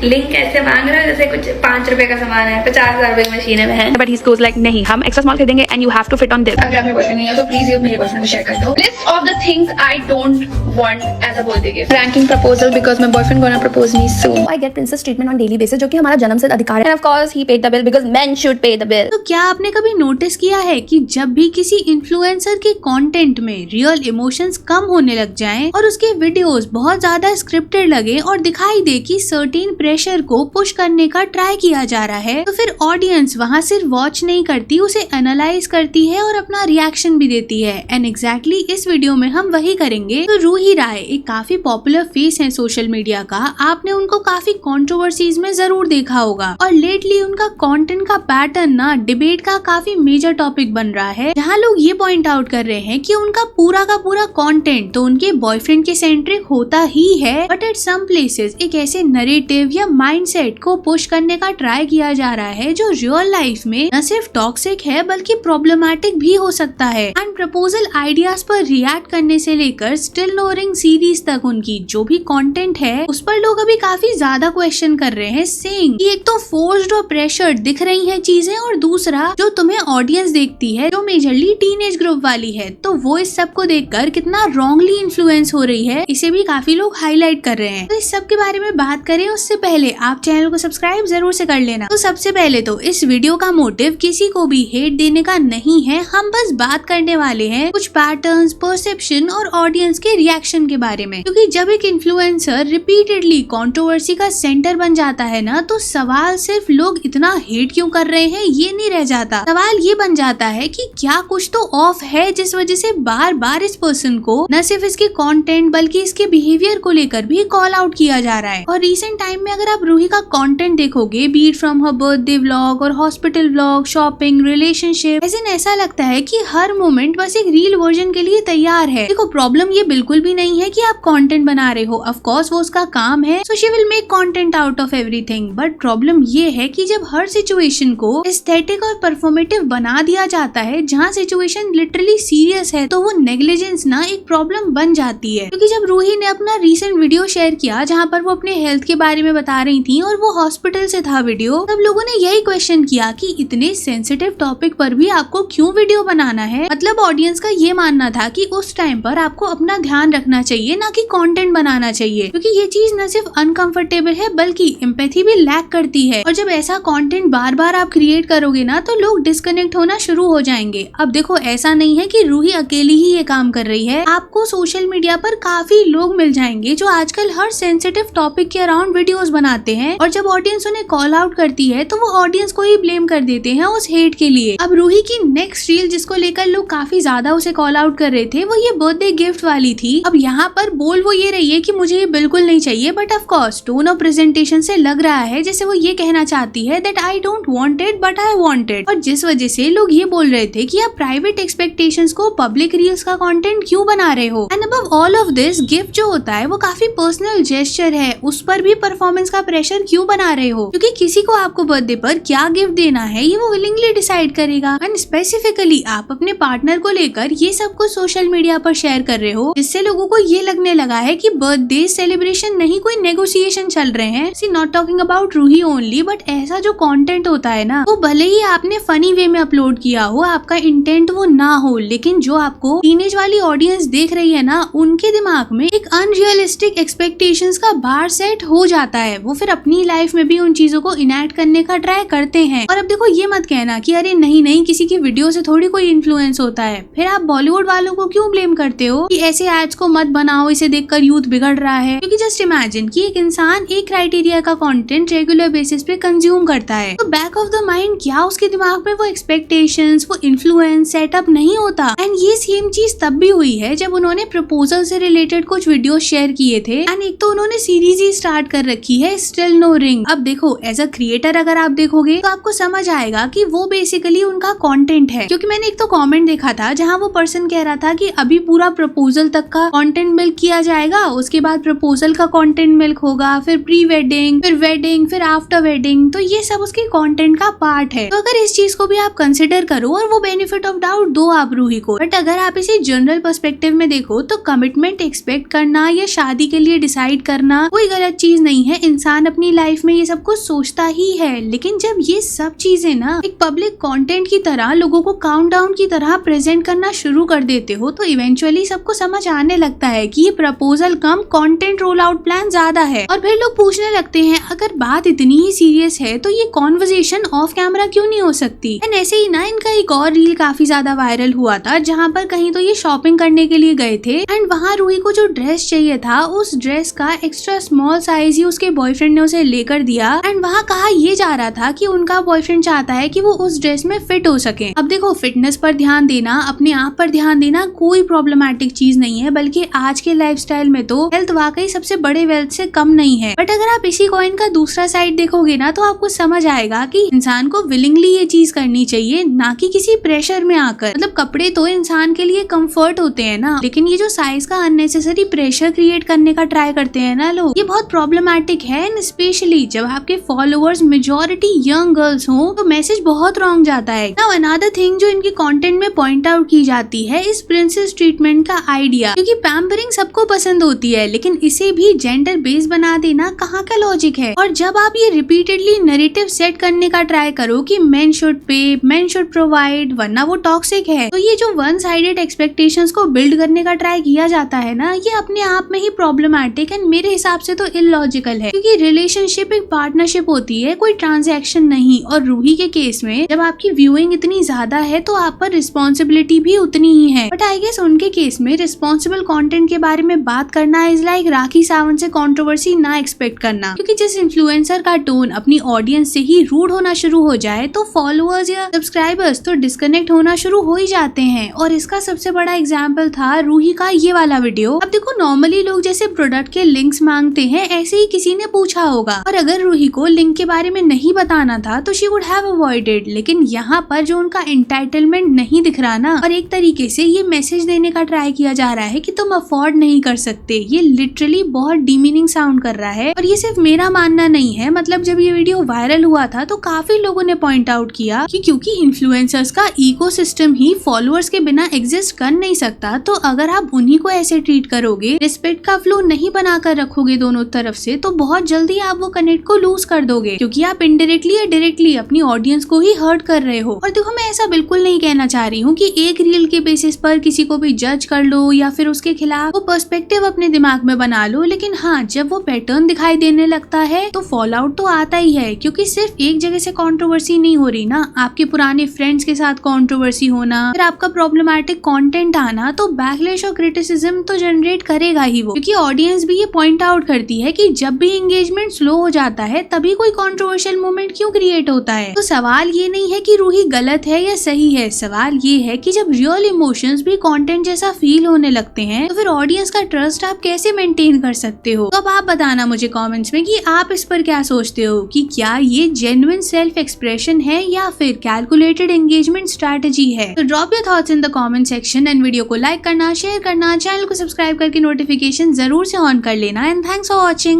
Link ऐसे मांग रहे हो जैसे कुछ 5 रुपए का सामान है, 50,000 रुपए की मशीन है। बट ही गोज लाइक नहीं, हम एक्स्ट्रा स्मॉल खरीदेंगे and you have to fit on this. अगर आपके बॉयफ्रेंड नहीं है तो प्लीज ये मेरे बॉयफ्रेंड को शेयर कर दो। List of the things I don't want as a birthday gift. Ranking proposal because my boyfriend gonna propose me soon. I get princess treatment on daily basis, जो कि हमारा जन्मसिद्ध अधिकार है। Of course he paid the bill because men should pay the bill. तो क्या आपने कभी नोटिस किया है कि जब भी किसी इन्फ्लुएंसर के कंटेंट में रियल इमोशंस कम होने लग जाएं और उसके वीडियोस बहुत ज्यादा स्क्रिप्टेड लगे और दिखाई दे कि सर्टेन प्रेशर को पुश करने का ट्राई किया जा रहा है, तो फिर ऑडियंस वहाँ सिर्फ वॉच नहीं करती, उसे एनालाइज करती है और अपना रिएक्शन भी देती है। एंड एग्जैक्टली इस वीडियो में हम वही करेंगे। तो रूही राय एक काफी पॉपुलर फेस है सोशल मीडिया का, आपने उनको काफी कंट्रोवर्सीज में जरूर देखा होगा और लेटली उनका कंटेंट का पैटर्न ना डिबेट का काफी मेजर टॉपिक बन रहा है, जहाँ लोग ये पॉइंट आउट कर रहे हैं कि उनका पूरा का पूरा कंटेंट तो उनके बॉयफ्रेंड के सेंट्रिक होता ही है, बट एट सम प्लेसेस एक ऐसे नरेटिव या माइंडसेट को पुश करने का ट्राई किया जा रहा है जो रियल लाइफ में न सिर्फ टॉक्सिक है बल्कि प्रॉब्लमैटिक भी हो सकता है। एंड प्रपोजल आइडियाज पर रिएक्ट करने से लेकर स्टिल नोरिंग सीरीज तक उनकी जो भी कंटेंट है उस पर लोग अभी काफी ज्यादा क्वेश्चन कर रहे हैं, सेइंग कि एक तो फोर्स्ड और प्रेशर्ड दिख रही है चीजें और दूसरा जो तुम्हें ऑडियंस देखती है जो मेजरली टीनेज ग्रुप वाली है, तो वो इस सब को देखकर कितना रॉन्गली इन्फ्लुएंस हो रही है, इसे भी काफी लोग हाईलाइट कर रहे हैं। तो इस सब के बारे में बात करें उससे पहले आप चैनल को सब्सक्राइब जरूर से कर लेना। तो सबसे पहले तो इस वीडियो का मोटिव किसी को भी हेट देने का नहीं है, हम बस बात करने वाले हैं कुछ पैटर्न्स, परसेप्शन और ऑडियंस के रिएक्शन के बारे में। क्योंकि जब एक इन्फ्लुएंसर रिपीटेडली कंट्रोवर्सी का सेंटर बन जाता है ना, तो सवाल सिर्फ लोग इतना हेट क्यों कर रहे हैं ये नहीं रह जाता, सवाल ये बन जाता है कि क्या कुछ तो ऑफ है जिस वजह से बार बार इस पर्सन को न सिर्फ इसके कंटेंट बल्कि इसके बिहेवियर को लेकर भी कॉल आउट किया जा रहा है। और रिसेंट टाइम में अगर आप रूही का कंटेंट देखोगे, beat from her birthday vlog और हॉस्पिटल व्लॉग, शॉपिंग, रिलेशनशिप, ऐसा लगता है कि हर मोमेंट बस एक रील वर्जन के लिए तैयार है। देखो प्रॉब्लम ये बिल्कुल भी नहीं है कि आप कंटेंट बना रहे हो, ऑफ कोर्स वो उसका काम है, so she will make content out of everything, but problem ये है कि जब हर सिचुएशन को एस्थेटिक और परफॉर्मेटिव बना दिया जाता है जहाँ सिचुएशन लिटरली सीरियस है, तो वो नेग्लिजेंस ना एक प्रॉब्लम बन जाती है। क्योंकि जब रूही ने अपना रीसेंट वीडियो शेयर किया जहाँ पर वो अपने हेल्थ के बारे में बता रही थी और वो हॉस्पिटल से था वीडियो, तब लोगों ने यही क्वेश्चन किया कि इतने सेंसिटिव टॉपिक पर भी आपको क्यों वीडियो बनाना है। मतलब ऑडियंस का ये मानना था कि उस टाइम पर आपको अपना ध्यान रखना चाहिए, ना कि कंटेंट बनाना चाहिए, क्योंकि ये चीज न सिर्फ अनकंफर्टेबल है बल्कि एम्पैथी भी लैक करती है। और जब ऐसा कंटेंट बार बार आप क्रिएट करोगे ना, तो लोग डिस्कनेक्ट होना शुरू हो जाएंगे। अब देखो ऐसा नहीं है कि रूही अकेली ही ये काम कर रही है, आपको सोशल मीडिया पर काफी लोग मिल जाएंगे जो आजकल हर सेंसिटिव टॉपिक के अराउंड वीडियोस बनाते हैं, और जब ऑडियंस उन्हें कॉल आउट करती है तो वो ऑडियंस को ही ब्लेम कर देते हैं उस हेट के लिए। अब रूही की नेक्स्ट रील जिसको लेकर लोग काफी ज्यादा उसे कॉल आउट कर रहे थे, वो ये बर्थडे गिफ्ट वाली थी। अब यहाँ पर बोल वो ये रही है कि मुझे ये बिल्कुल नहीं चाहिए, but of course tone of presentation से लग रहा है जैसे वो ये कहना चाहती है that I don't want it but I want it. और जिस वजह से लोग ये बोल रहे थे कि आप प्राइवेट एक्सपेक्टेशंस को पब्लिक रील्स का कंटेंट क्यों बना रहे हो। And above all of this, gift जो होता है वो काफी पर्सनल जेस्चर है, उस पर भी परफॉर्मेंस का प्रेशर क्यों बना रहे हो, क्योंकि किसी को आपको बर्थडे पर क्या गिफ्ट देना है ये वो विलिंगली डिसाइड करेगा। एंड स्पेसिफिकली आप अपने पार्टनर को लेकर ये सब कुछ सोशल मीडिया पर शेयर कर रहे हो, जिससे लोगों को ये लगने लगा है कि बर्थडे सेलिब्रेशन नहीं कोई नेगोशिएशन चल रहे हैं। See not talking about Roohi only, but ऐसा जो कंटेंट होता है ना, वो भले ही आपने फनी वे में अपलोड किया हो, आपका इंटेंट वो ना हो, लेकिन जो आपको टीनेज वाली ऑडियंस देख रही है ना, उनके दिमाग में एक अनरियलिस्टिक एक्सपेक्टेशंस का बार सेट हो जाता है। वो फिर अपनी लाइफ में भी उन चीजों को इनैक्ट करने का ट्राई करते हैं। और अब देखो ये मत कहना कि अरे नहीं किसी की वीडियो से थोड़ी कोई इन्फ्लुएंस होता है, फिर आप बॉलीवुड वालों को क्यों ब्लेम करते हो कि ऐसे एड्स को मत बनाओ, इसे देखकर यूथ बिगड़ रहा है। क्योंकि जस्ट इमेजिन कि एक इंसान एक क्राइटेरिया का कंटेंट रेगुलर बेसिस पे कंज्यूम करता है, तो बैक ऑफ द माइंड क्या उसके दिमाग में वो एक्सपेक्टेशंस, वो इन्फ्लुएंस सेटअप नहीं होता। एंड ये सेम चीज तब भी हुई है जब उन्होंने प्रपोजल से रिलेटेड कुछ वीडियो शेयर किए थे। एंड एक तो उन्होंने सीरीज ही स्टार्ट कर रखी है स्टिल नो रिंग। अब देखो एज अ क्रिएटर अगर आप देखोगे तो आपको समझ आएगा कि वो बेसिकली उनका कंटेंट है, क्योंकि मैंने एक तो कमेंट देखा था जहां वो पर्सन कह रहा था कि अभी पूरा प्रपोजल तक का कंटेंट मिल्क किया जाएगा, उसके बाद प्रपोजल का कंटेंट मिल्क होगा, फिर प्री वेडिंग, फिर वेडिंग, फिर आफ्टर वेडिंग, तो ये सब उसके कंटेंट का पार्ट है। तो अगर इस चीज को भी आप कंसिडर करो और वो बेनिफिट ऑफ डाउट दो आप रूही को, बट अगर आप इसे जनरल पर्सपेक्टिव में देखो तो कमिटमेंट एक्सपेक्ट करना या शादी के लिए डिसाइड करना कोई गलत चीज नहीं है इंसान अपनी लाइफ में ये सब कुछ सोचता ही है, लेकिन जब ये सब चीजें ना एक पब्लिक कंटेंट की तरह लोगों को काउंटडाउन की तरह प्रेजेंट करना शुरू कर देते हो तो इवेंचुअली सबको समझ आने लगता है कि ये प्रपोजल कम कंटेंट रोल आउट प्लान ज्यादा है। और फिर लोग पूछने लगते हैं अगर बात इतनी ही सीरियस है तो ये कॉन्वर्सेशन ऑफ कैमरा क्यों नहीं हो सकती। एंड ऐसे ही ना इनका एक और रील काफी ज्यादा वायरल हुआ था जहाँ पर कहीं तो ये शॉपिंग करने के लिए गए थे एंड वहाँ रूही को जो ड्रेस चाहिए था उस ड्रेस का एक्स्ट्रा स्मॉल साइज ही उसके बॉयफ्रेंड ने उसे लेकर दिया एंड वहाँ कहा ये जा रहा था कि उनका बॉयफ्रेंड चाहता है कि वो उस ड्रेस में फिट हो सके। अब देखो फिटनेस पर ध्यान देना, अपने आप पर ध्यान देना कोई प्रॉब्लमैटिक चीज नहीं है, बल्कि आज के लाइफस्टाइल में तो हेल्थ वाकई सबसे बड़े वेल्थ से कम नहीं है। बट अगर आप इसी कॉइन का दूसरा साइड देखोगे ना तो आपको समझ आएगा कि इंसान को विलिंगली ये चीज करनी चाहिए, ना कि किसी प्रेशर में आकर। मतलब कपड़े तो इंसान के लिए कंफर्ट होते हैं ना, लेकिन ये जो साइज का अननेसेसरी प्रेशर क्रिएट करने का ट्राई करते हैं ना लोग, ये बहुत प्रॉब्लमैटिक है। एंड स्पेशली जब आपके फॉलोअर्स मेजॉरिटी यंग गर्ल्स हो तो मैसेज बहुत रॉन्ग जाता है। नाउ अनदर थिंग जो इनके कंटेंट में पॉइंट आउट की जाती है इस प्रिंसेस ट्रीटमेंट का आइडिया, क्योंकि पैम्परिंग सबको पसंद होती है लेकिन इसे भी जेंडर बेस बना देना कहाँ का लॉजिक है। और जब आप ये रिपीटेडली नैरेटिव सेट करने का ट्राई करो कि मेन शुड पे, मेन शुड प्रोवाइड, वरना वो टॉक्सिक है, तो ये जो वन साइडेड एक्सपेक्टेशंस को बिल्ड करने का ट्राई किया जाता है ना, ये अपने आप में ही प्रॉब्लमैटिक एंड मेरे हिसाब से तो इलॉजिकल है। क्योंकि रिलेशनशिप एक पार्टनरशिप होती है, कोई ट्रांजैक्शन नहीं। और रूही के केस में जब आपकी व्यूइंग इतनी ज्यादा है तो आप पर रिस्पॉन्सिबिलिटी भी उतनी ही है। बट आई गेस उनके केस में रिस्पॉन्सिबल कंटेंट के बारे में बात करना इज लाइक राखी सावंत से कंट्रोवर्सी ना एक्सपेक्ट करना। क्योंकि जिस इन्फ्लुएंसर का टोन अपनी ऑडियंस से ही रूड होना शुरू हो जाए तो फॉलोअर्स या सब्सक्राइबर्स तो डिस्कनेक्ट होना शुरू हो ही जाते हैं। और इसका सबसे बड़ा एग्जाम्पल था रूही का ये वाला वीडियो। अब देखो नॉर्मली लोग जैसे प्रोडक्ट के लिंक्स मांगते हैं ऐसे ही किसी ने पूछा होगा, और अगर रूही को लिंक के बारे में नहीं बताना था तो शी वुड हैव अवॉइडेड। लेकिन यहाँ पर जो उनका एंटाइटलमेंट नहीं दिख रहा ना, और एक तरीके से ये मैसेज देने का ट्राई किया जा रहा है कि तुम अफोर्ड नहीं कर सकते, ये लिटरली बहुत डिमीनिंग साउंड कर रहा है। और ये सिर्फ मेरा मानना नहीं है, मतलब जब ये वीडियो वायरल हुआ था तो काफी लोगों ने पॉइंट आउट किया कि क्योंकि इन्फ्लुएंसर्स का इकोसिस्टम ही फॉलोअर्स के बिना एग्जिस्ट कर नहीं सकता, तो अगर आप उन्हीं को ऐसे ट्रीट करोगे, रिस्पेक्ट का फ्लो नहीं बनाकर रखोगे दोनों तरफ से, तो बहुत जल्दी आप वो कनेक्ट को लूज कर दोगे, क्योंकि आप इनडायरेक्टली या डायरेक्टली अपनी ऑडियंस को ही हर्ट कर रहे हो। और देखो मैं ऐसा बिल्कुल नहीं कहना चाह रही हूँ कि एक रील के बेसिस पर किसी को भी जज कर लो या फिर उसके खिलाफ वो पर्सपेक्टिव अपने दिमाग में बना लो, लेकिन हाँ जब वो पैटर्न दिखाई देने लगता है तो फॉल आउट तो आता ही है। क्योंकि सिर्फ एक जगह से कंट्रोवर्सी नहीं हो रही ना, आपके पुराने फ्रेंड्स के साथ कंट्रोवर्सी होना, फिर आपका प्रॉब्लमैटिक कंटेंट आना, तो बैकलैश और क्रिटिसिज्म तो जनरेट करेगा ही वो। क्योंकि ऑडियंस भी ये पॉइंट आउट करती है कि जब भी एंगेजमेंट स्लो हो जाता है तभी कोई कंट्रोवर्शियल मोमेंट क्यों क्रिएट होता है। तो सवाल ये नहीं है कि रूही गलत है या सही है, सवाल ये है कि जब रियल इमोशंस भी कंटेंट जैसा फील होने लगते हैं तो फिर ऑडियंस का ट्रस्ट आप कैसे मेंटेन कर सकते हो। तो अब आप बताना मुझे कमेंट्स में कि आप इस पर क्या सोचते हो, कि क्या ये जेन्युइन सेल्फ एक्सप्रेशन है या फिर कैलकुलेटेड एंगेजमेंट स्ट्रेटजी है। तो drop your thoughts in the comment section and video को लाइक करना, शेयर करना, चैनल को सब्सक्राइब करके नोटिफिकेशन जरूर से ऑन कर लेना। And thanks for watching.